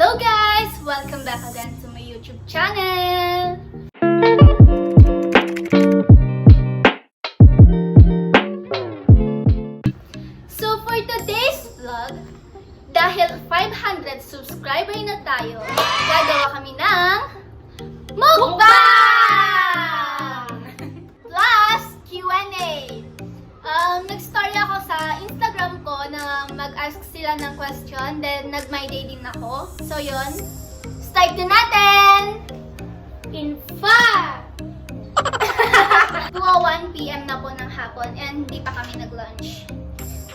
Hello guys! Welcome back again to my YouTube channel! So for today's vlog, dahil 500 subscriber na tayo, gagawa kami ng mukbang! Plus Q&A! Nag-story ako sa Instagram ko na mag-ask sila ng question, then nag-my day din ako. So yun, start na natin! In 5! 2:01 PM na po ng hapon and hindi pa kami nag-lunch.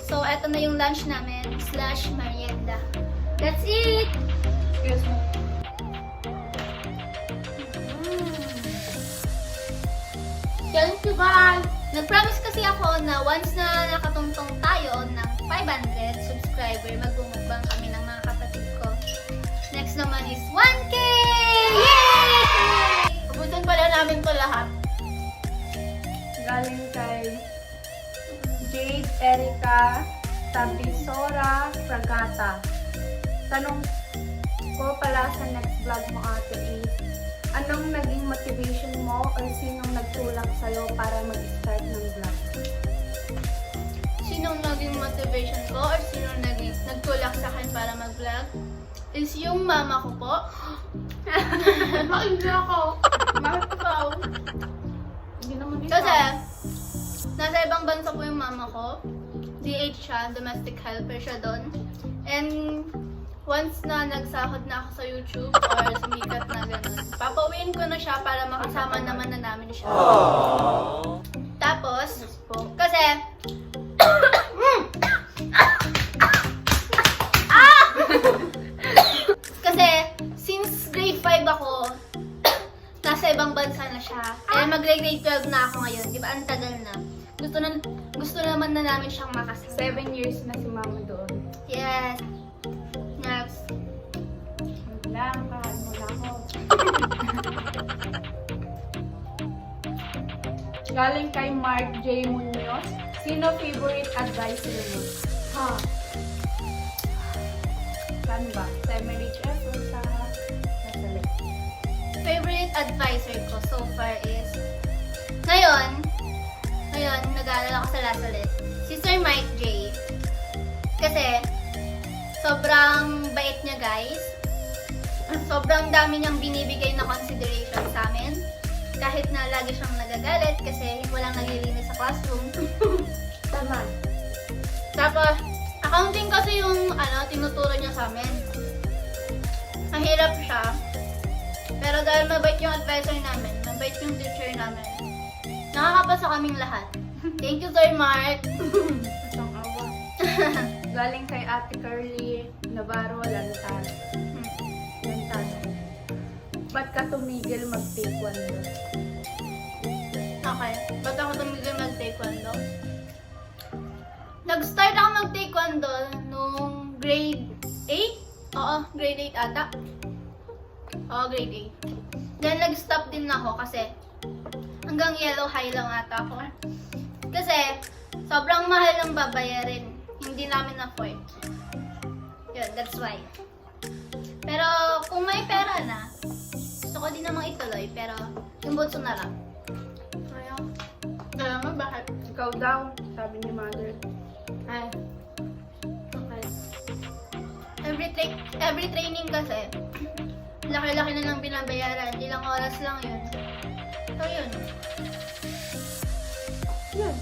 So eto na yung lunch namin / merienda. That's it! Excuse me. Thank you, guys! Nag-promise kasi ako na once na nakatungtong tayo ng 500 subscriber, magmumukbang kami ng mga kapatid ko. Next naman is 1K! Yay! Abutan pala namin to lahat. Galing kay Jade Erica Tabisora Fragata. Tanong ko pala sa next vlog mo, ate is, anong naging motivation mo or sinong nagtulak sa'yo para mag-start ng vlog? Sinong naging motivation ko or sinong nagtulak sa akin para mag-vlog? Is yung mama ko po. Bakit ako? Bakit ikaw? Hindi naman ikaw. Kasi, nasa ibang bansa po yung mama ko. DH siya, domestic helper siya doon. And once na nagsahod na ako sa YouTube or sumikat na gano'n, papauwiin ko na siya para makasama naman na namin siya. Tapos, kasi, kasi, since grade 5 ako, nasa ibang bansa na siya. Eh, mag-grade 12 na ako ngayon. Di ba? Ang tagal na. Gusto naman na namin siyang makasama. 7 years na si mama doon. Yes. Next. Lang, kahan mo na ako. Galing kay Mark J. Munoz. Sino favorite advice mo? Ha? Saan ba? Sa Emerich F o sa Nasalit? Favorite advisor ko so far is, ngayon, nag-aaral ako sa Lasalle. Si Sir Mike J. Kasi, sobrang bait niya, guys. Sobrang dami niyang binibigay na consideration sa amin. Kahit na lagi siyang nagagalit kasi walang naglilinis sa classroom. Tama. Tapos, accounting kasi yung tinuturo niya sa amin. Mahirap siya. Pero dahil mabait yung advisor namin, mabait yung teacher namin, nakakapasa kaming lahat. Thank you, Sir Mark! Isang awa. Galing kay Ate Curly Navarro Lantan. Ba't ka tumigil mag-taekwondo? Okay, ba't ako tumigil mag-taekwondo? Nag-start ako mag-taekwondo nung grade 8? Oo, grade 8 ata. Oo, grade 8. Then nag-stop din ako kasi hanggang yellow high lang ata ako. Kasi sobrang mahal ng babayarin. Hindi namin afford. Yun, that's why. Pero kung may pera na, gusto ko din namang ituloy, pero yung bunso na lang. Ayaw. Alam mo bakit? Ikaw daw, sabi ni mother. Ay. Okay. Every training kasi, laki-laki na lang binabayaran. Ilang oras lang yun. So yun. Yun.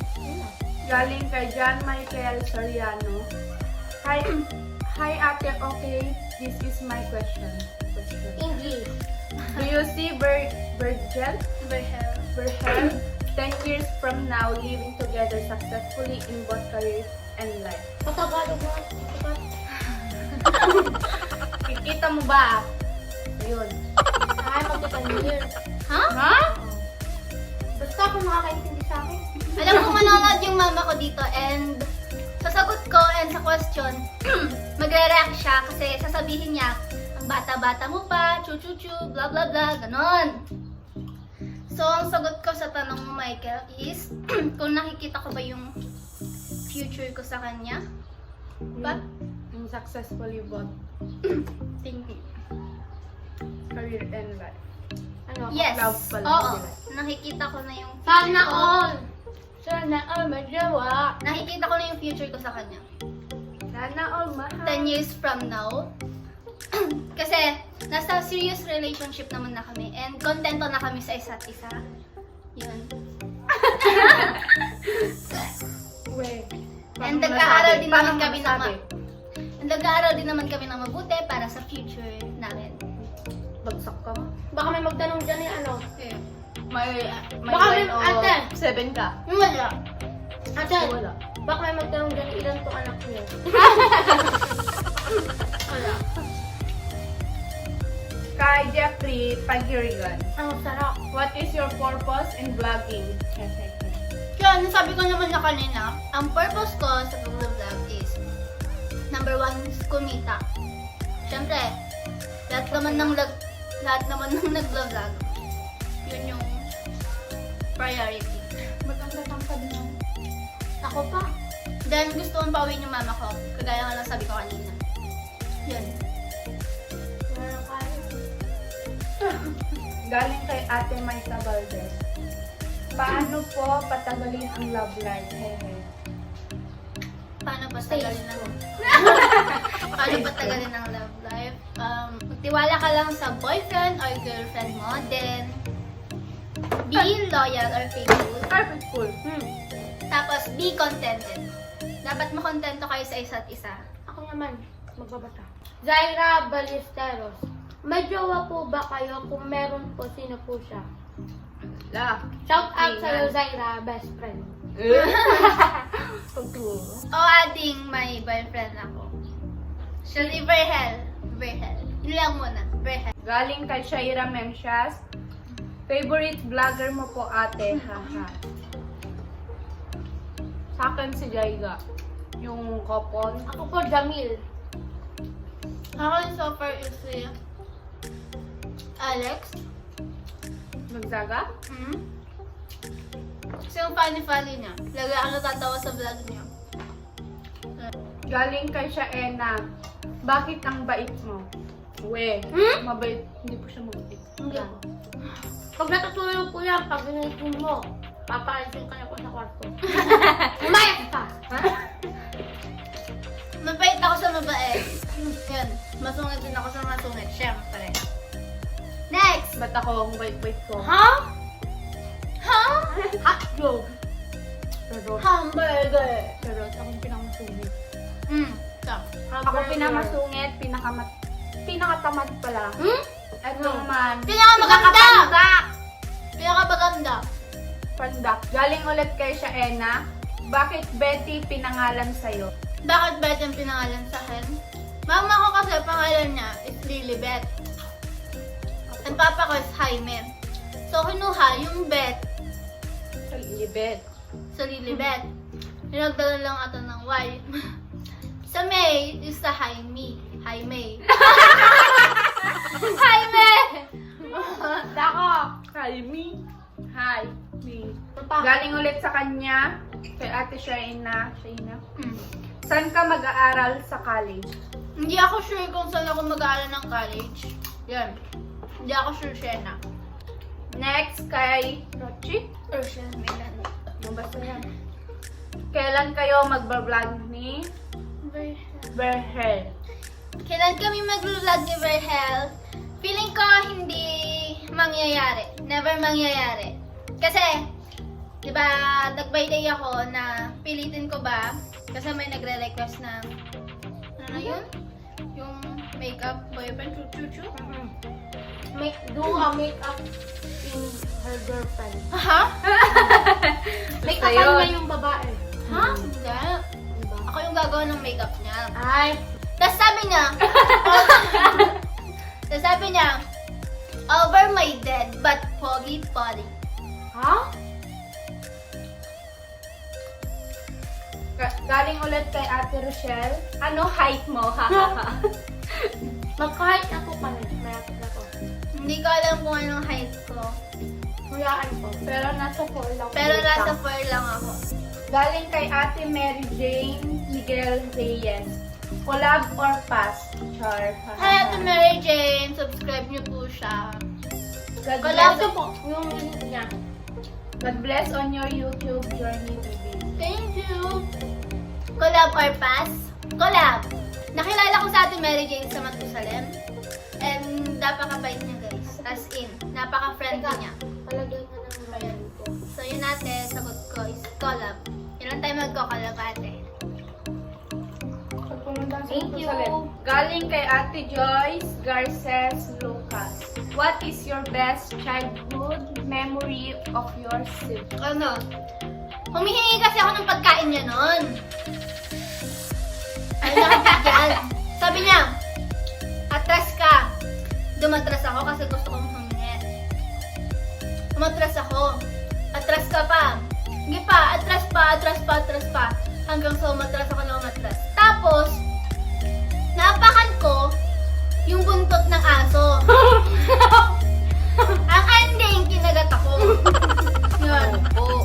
Galing kay John Michael Soriano. Hi ate, okay, this is my question. English. Do you see Virgil 10 years from now living together successfully in both careers and life? Patagalog mo. Kikita mo ba? Ayun. Ay, magti-10 years. Ha? Ha? Basta kung makakaintindi sa akin. Alam ko manonood yung mama ko dito and sasagot ko and sa question, magre-react siya kasi sasabihin niya, ang bata-bata mo pa, chu-chu-chu, blah blah blah, ganon. So, ang sagot ko sa tanong mo, Michael, is kung nakikita ko ba yung future ko sa kanya? Ba? Yung successfully bought. Thank you. Career and life. Ano? Yes. Love pala. Oo. hindi life. Nakikita ko na yung Sana ko. all! Sana all magjawa! Nakikita ko na yung future ko sa kanya. Sana all mahal. 10 years from now. Kasi, nasa serious relationship naman na kami. And kontento na kami sa isa't isa. Yun. Weh. And Paano nag-aaral masabi? din Paano naman kami masabi? And nag-aaral din naman kami ng mabuti para sa future namin. Bagsak ka mo? Baka may magtanong dyan yung ano. Okay. May Baka may- o ate. 7 ka? Wala. Ate, Wala. baka may magtanong dyan ilan tong anak niyo. Wala. Kay Jeffrey Pagirigan. Ang sarap. What is your purpose in vlogging? Kaya nasabi ko naman na kanina, ang purpose ko sa pag-vlog is number 1 is kumita. Siyempre, lahat naman ng nag-vlog, yun yung priority. Ba't ang tatangkad mo? Ako pa. Then gusto kong pauwiin yung mama ko. Kagaya nga lang sabi ko kanina. Yun. Meron kayo. Galing kay Ate Maisa Valdez. Paano po patagalin ang love life? Hehe. Paano patagalin ng Paano patagalin ng love life? Magtiwala ka lang sa boyfriend or girlfriend mo. Then, be loyal or faithful. Perfect school. Tapos, be contented. Dapat makontento kayo sa isa't isa. Ako naman, magbabasa. Zaira Ballesteros. May jowa po ba kayo? Kung meron po, sino po siya? La. Shout out Tingnan. sa'yo, Zaira, best friend. O adding may boyfriend ako. Siya si Verhel. Verhel. Yun lang muna. Verhel. Galing kay Shaira Memsias. Favorite vlogger mo po ate? Haha. Sa akin si Jaiga. Yung kopon. Ako po, Jamil. Ako yung so far is si Alex. Nagzaga? Hmm? Kasi yung funny niya. Lagi ako natatawa sa vlog niya. Galing kay Shaena. Bakit ang bait mo? We. Mabait. Hindi po siya mabait. Hindi ako. Pag natutulog ko yan, pag ginigin mo, papaalisin ka niya ko sa kwarto. Umayas ka! Mabait ako sa mabait. Yan. Masungit din ako sa masungit. Siyempre. Next! Ba't ako ang bait-bait ko? Ha? Ha? Hotdog. Charot. Hamburger. Charot. Akong pinakamasungit. Ito. Ako pinamasungit, pinakatamad pala. Ito naman. Pinakamaganda! Pinakamaganda. Pandak. Galing ulit kay Shaena. Bakit Betty pinangalan sa'yo? Bakit Beth yung pinangalan sa akin? Mama ko kasi pangalan niya is Lilibet. Ang papa ko is Jaime. So, kinuha yung Beth Sa libet. sa Lilibet. Pinagdala lang ata ng Y. Sa May is sa Jaime. Jaime. Jaime! Dako! Hi, me. Hi, me. Galing ulit sa kanya, kay Ate Shaina. Saan ka mag-aaral sa college? Hindi ako sure kung saan ako mag-aaral ng college. Yan. Hindi ako sure siya na. Next, kay Rochi. Or siya, Milan. Mabasa yan. Kailan kayo magbablog ni Berhel? Kailan kami mag-vlog ni Verhel? Feeling ko hindi mangyayari. Never mangyayari. Kasi, di ba, nag-by day ako na pilitin ko ba? Kasi may nagre-request na, ano yun? Yung makeup boyfriend, chu-chu-chu? Do a makeup in her girlfriend. Ha? Makeup yun. niya yung babae. Ha? Hindi. Diba? Ako yung gagawa ng makeup niya. Ay, Tapos sabi niya, tapos sabi niya, over my dead but foggy body. ha? Galing ulit kay Ate Rochelle. Ano height mo? Hahaha. Magkahit na po kami. Mayapit na po. Hindi ko alam kung anong height ko. Huyaan po. Pero nasa 4 lang. Pero ulit nasa ka. 4 lang ako. Galing kay Ate Mary Jane Miguel Reyes. Collab or pass? Char. Hi, Ate Mary Jane. Subscribe niyo po siya. God Collab bless, po, yung link niya. God bless on your YouTube journey, baby. Thank you. Collab or pass? Collab. Nakilala ko sa Ate Mary Jane sa Matusalem. And napakabait niya, guys. As in, napaka-friendly niya. Palagay na ng bayan ko. So, yun natin, sagot ko is collab. Ilan tayo magko-collab, ate? Thank you. Galing kay Ate Joyce Garces Lucas. What is your best childhood memory of your sibling? Ano? Humihingi kasi ako ng pagkain niya noon. Ay, nakabigyan. Sabi niya, atras ka. Dumatras ako kasi gusto kong humingi. Umatras ako. Atras ka pa. Hindi pa, atras pa, atras pa, atras pa. Hanggang sa umatras ako na umatras. Tapos, naapakan ko yung buntot ng aso. Ang ending, kinagat ako. Yun. Po.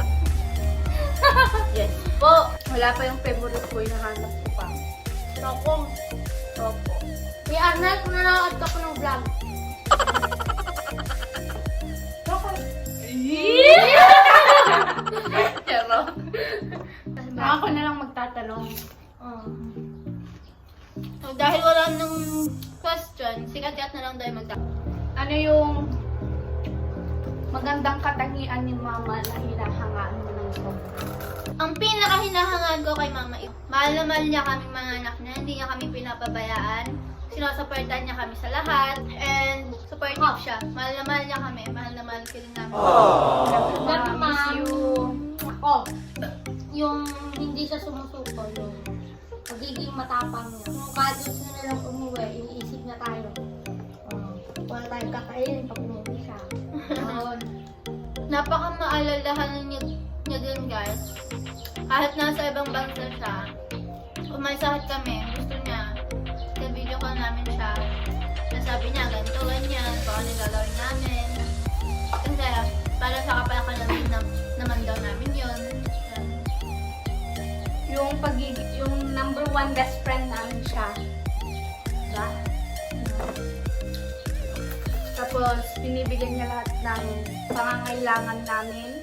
Yes po. Wala pa yung favorite ko, hinahanap ko pa. Tokong. Opo. May Arnel, kung nanonood ka po ng vlog. Pero, ako na lang magtatanong. So, dahil wala nang question, sikat-kat na lang tayo Ano yung magandang katangian ni Mama na hinahangaan mo ng sobra? Ang pinaka-hinahangaan ko kay Mama, mahal na mahal niya kaming mga anak niya, hindi niya kami pinapabayaan. Sinusuportan niya kami sa lahat, and supportive siya. Mahal na mahal niya kami, mahal na mahal ko din namin. But Miss you. Ako, yung hindi siya sumusuko, yung magiging matapang niya. Kung kahit gusto na lang umuwi, iniisip niya tayo. Wala tayong kakainin pag umuwi siya. Yun. Napaka-maalalahanan niya din, guys. Kahit nasa ibang bansa siya, kung may sakit kami, gusto niya, video call namin siya. Nasabi niya, ganito, ganyan, baka nagagawin namin. Kasi, para sa kapalakalan naman daw namin yun. Yan. Yung number one best friend namin siya. Diba? Tapos, binibigyan niya lahat ng pangangailangan namin.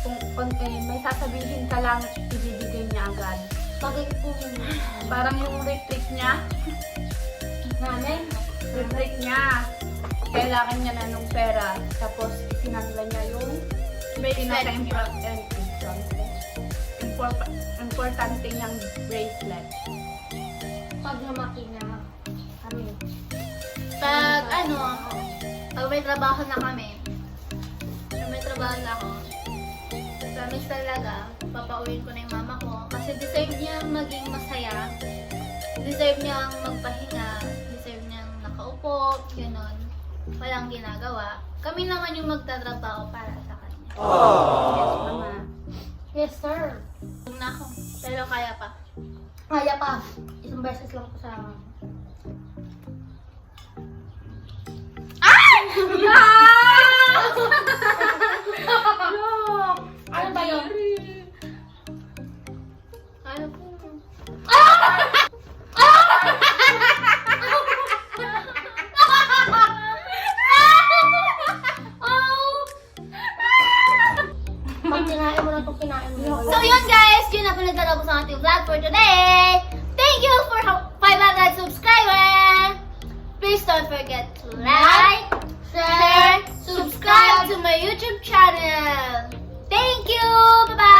Kung may sasabihin ka lang, ibibigay niya agad. Pagay po Parang yung retreat niya, namin. kailangan niya na ng pera. Tapos, itinangla niya yung importante niyang bracelet. Pag lumaki na kami. Pag may trabaho na kami, pag may trabaho na ako, promise talaga, papauwiin ko na yung mama ko. Kasi deserve niyang maging masaya, deserve niyang magpahinga, deserve niyang nakaupo, gano'n. Walang ginagawa. Kami naman yung magtatrabaho para sa kanya. Yes, Mama. Yes, sir. Huwag na ako, pero kaya pa. Kaya pa. Isang beses lang po sa Ano ba yun? Ano po? Pag kinain mo na itong kinain mo. So yun guys, yun na pala talaga sa ating vlog for today. Thank you for 500 subscribers. Please don't forget to like, share, subscribe to my YouTube channel. Thank you. Bye-bye.